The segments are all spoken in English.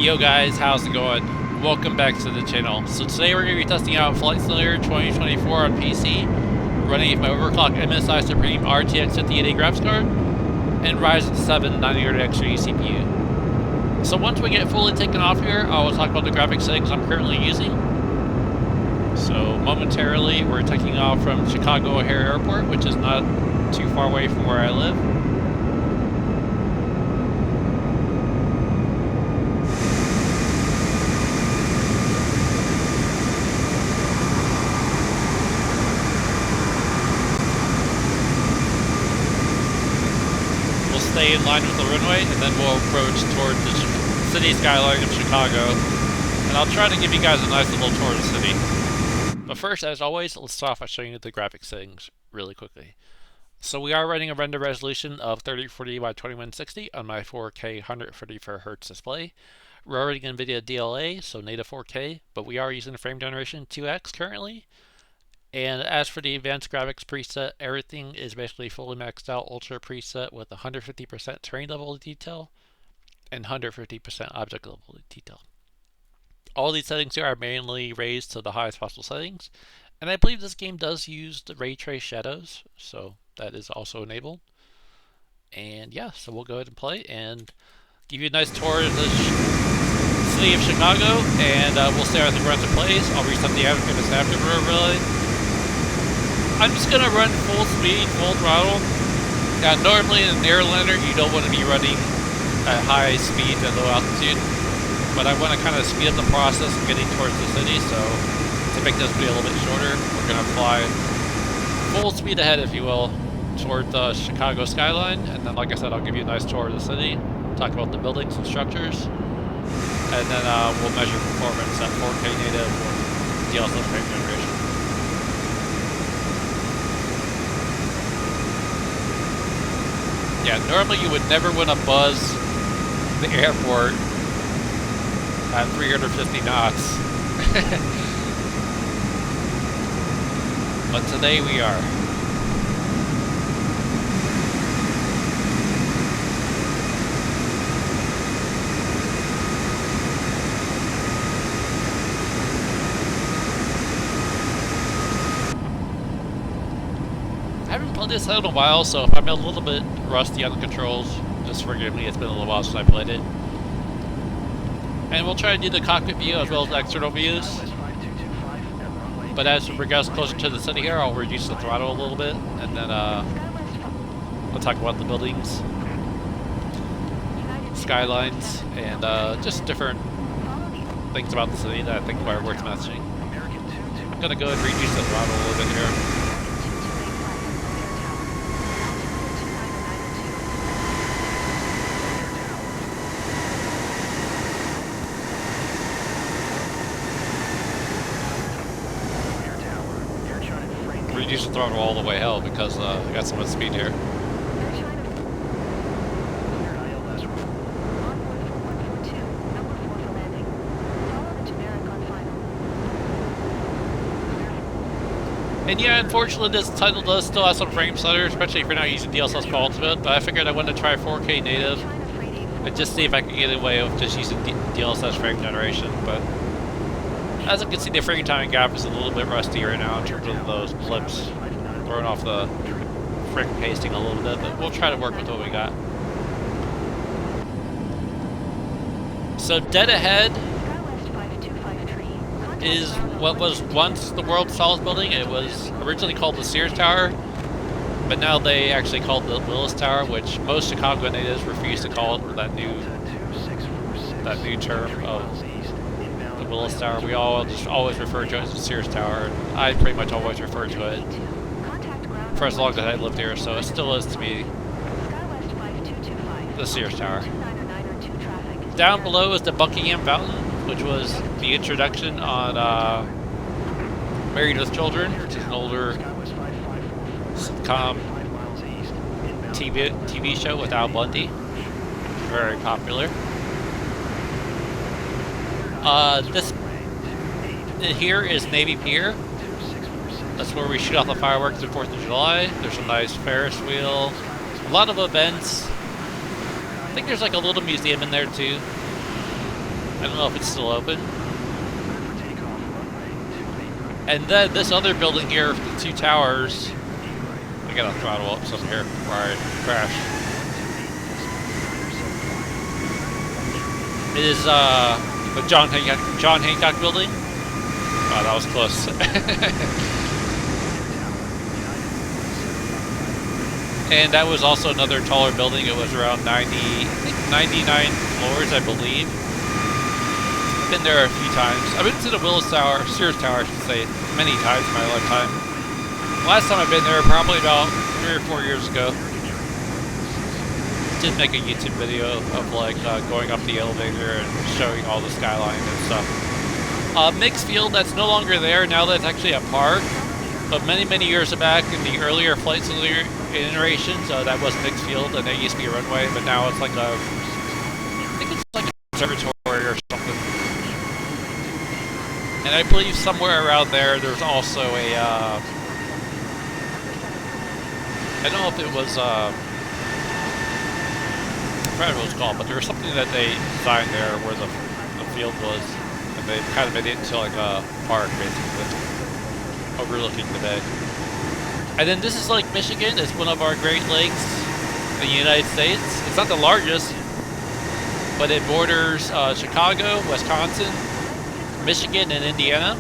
Yo guys, how's it going? Welcome back to the channel. So today we're going to be testing out Flight Simulator 2024 on PC, running my overclocked MSI Surpim RTX 5080 graphics card, and Ryzen 7 900X CPU. So once we get fully taken off here, I will talk about the graphics settings I'm currently using. So momentarily, we're taking off from Chicago Airport, which is not too far away from where I live. Stay in line with the runway, and then we'll approach toward the city skyline of Chicago, and I'll try to give you guys a nice little tour of the city. But first, as always, let's start off by showing you the graphics settings really quickly. So we are running a render resolution of 3040 by 2160 on my 4K 134Hz display. We're running NVIDIA DLA, so native 4K, but we are using frame generation 2x currently. And as for the advanced graphics preset, everything is basically fully maxed out ultra preset with 150% terrain level detail and 150% object level detail. All these settings here are manually raised to the highest possible settings, and I believe this game does use the ray trace shadows, so that is also enabled. And yeah, so we'll go ahead and play and give you a nice tour of the city of Chicago, and we'll see how the runs in place. I'll reset the adaptive really. I'm just going to run full speed, full throttle. Now, normally in an airliner, you don't want to be running at high speed at low altitude, but I want to kind of speed up the process of getting towards the city, so to make this video a little bit shorter, we're going to fly full speed ahead, if you will, toward the Chicago Skyline, and then, like I said, I'll give you a nice tour of the city, talk about the buildings and structures, and then we'll measure performance at 4K native or DLSS frame generation. Yeah, normally you would never want to buzz the airport at 350 knots. But today we are. I haven't played this in a while, so if I'm a little bit rusty on the controls, just forgive me, it's been a little while since I played it. And we'll try to do the cockpit view as well as the external views. But as we get closer to the city here, I'll reduce the throttle a little bit, and then I'll talk about the buildings, skylines, and just different things about the city that I think are worth mentioning. I'm going to go and reduce the throttle a little bit here. Reduce the throttle all the way hell because I got so much speed here. And yeah, unfortunately this title does still have some frame stutters, especially if you're not using DLSS for Ultimate, but I figured I wanted to try 4K native and just see if I could get away with just using DLSS frame generation, but as you can see, the frame timing gap is a little bit rusty right now in terms of those blips throwing off the frame pasting a little bit, but we'll try to work with what we got. So dead ahead is what was once the world's tallest building. It was originally called the Sears Tower, but now they actually call it the Willis Tower, which most Chicago natives refuse to call it that new term of Willis Tower. We all just always refer to it as the Sears Tower, and I pretty much always refer to it for as long as I lived here, so it still is to me the Sears Tower. Down below is the Buckingham Fountain, which was the introduction on Married with Children, which is an older sitcom TV show with Al Bundy. Very popular. This here is Navy Pier. That's where we shoot off the fireworks on 4th of July. There's a nice Ferris wheel. A lot of events. I think there's like a little museum in there too. I don't know if it's still open. And then this other building here, the two towers. I gotta throttle up some here before I crash. It is the John Hancock building. Wow, that was close. And that was also another taller building. It was around 99 floors, I believe. I've been there a few times. I've been to the Willis Tower, Sears Tower, I should say, many times in my lifetime. Last time I've been there, probably about 3 or 4 years ago. Did make a YouTube video of like going up the elevator and showing all the skyline and stuff. Meigs Field, that's no longer there. Now that's actually a park. But many years back, in the earlier flight simulator iterations, that was Meigs Field, and it used to be a runway. But now it's like a, I think it's like a observatory or something. And I believe somewhere around there, there's also a, I don't know if it was, I forgot what it was called, but there was something that they designed there where the field was, and they kind of made it into like a park, basically, overlooking the bay. And then this is Lake Michigan. It's one of our Great Lakes in the United States. It's not the largest, but it borders Chicago, Wisconsin, Michigan, and Indiana.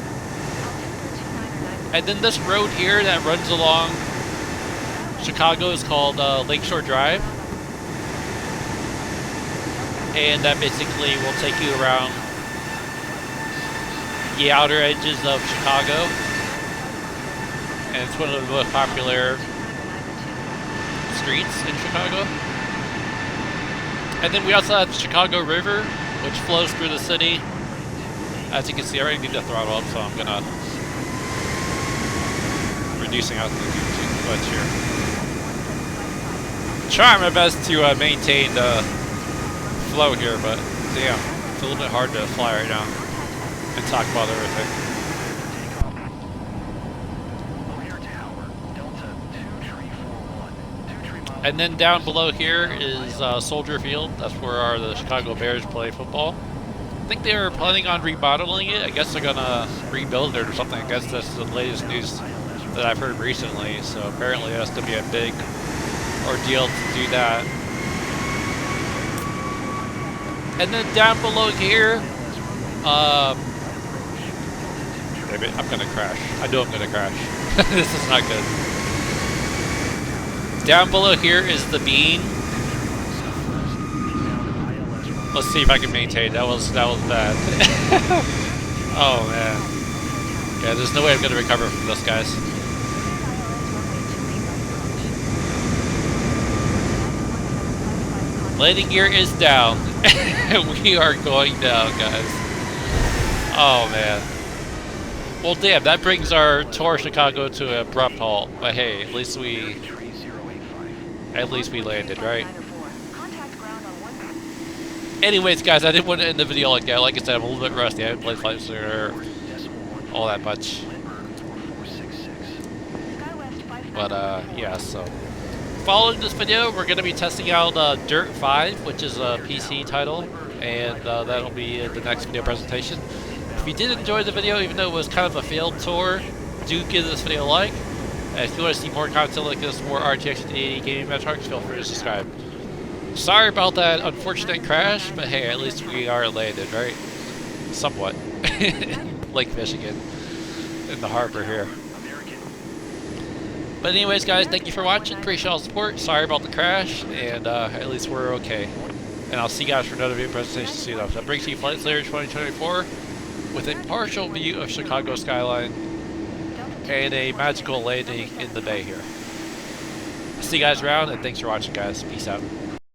And then this road here that runs along Chicago is called Lakeshore Drive. And that basically will take you around the outer edges of Chicago. And it's one of the most popular streets in Chicago. And then we also have the Chicago River, which flows through the city. As you can see, I already need to throttle up, so I'm gonna reducing out the too much here. Trying my best to maintain the flow here, but damn, it's a little bit hard to fly right now and talk about everything. And then down below here is Soldier Field. That's where the Chicago Bears play football. I think they were planning on remodeling it. I guess they're gonna rebuild it or something. I guess that's the latest news that I've heard recently. So apparently it has to be a big ordeal to do that. And then down below here, maybe I'm gonna crash. I know I'm gonna crash. This is not good. Down below here is the bean. Let's see if I can maintain. That was bad. Oh man. Yeah, there's no way I'm gonna recover from this, guys. Landing gear is down. We are going down, guys. Oh man. Well, damn, that brings our tour of Chicago to an abrupt halt. But hey, at least we landed, right? Anyways, guys, I didn't want to end the video like that. Like I said, I'm a little bit rusty. I haven't played Flight Simulator all that much. But yeah, so following this video, we're going to be testing out Dirt 5, which is a PC title, and that'll be in the next video presentation. If you did enjoy the video, even though it was kind of a failed tour, do give this video a like. And if you want to see more content like this, more RTX 80 gaming benchmarks, feel free to subscribe. Sorry about that unfortunate crash, but hey, at least we are landed, right? Somewhat. Lake Michigan, in the harbor here. But anyways, guys, thank you for watching. Appreciate all the support. Sorry about the crash, and at least we're okay. And I'll see you guys for another video presentation soon. That brings you Flight Simulator 2024 with a partial view of Chicago Skyline and a magical landing in the bay here. See you guys around, and thanks for watching, guys. Peace out.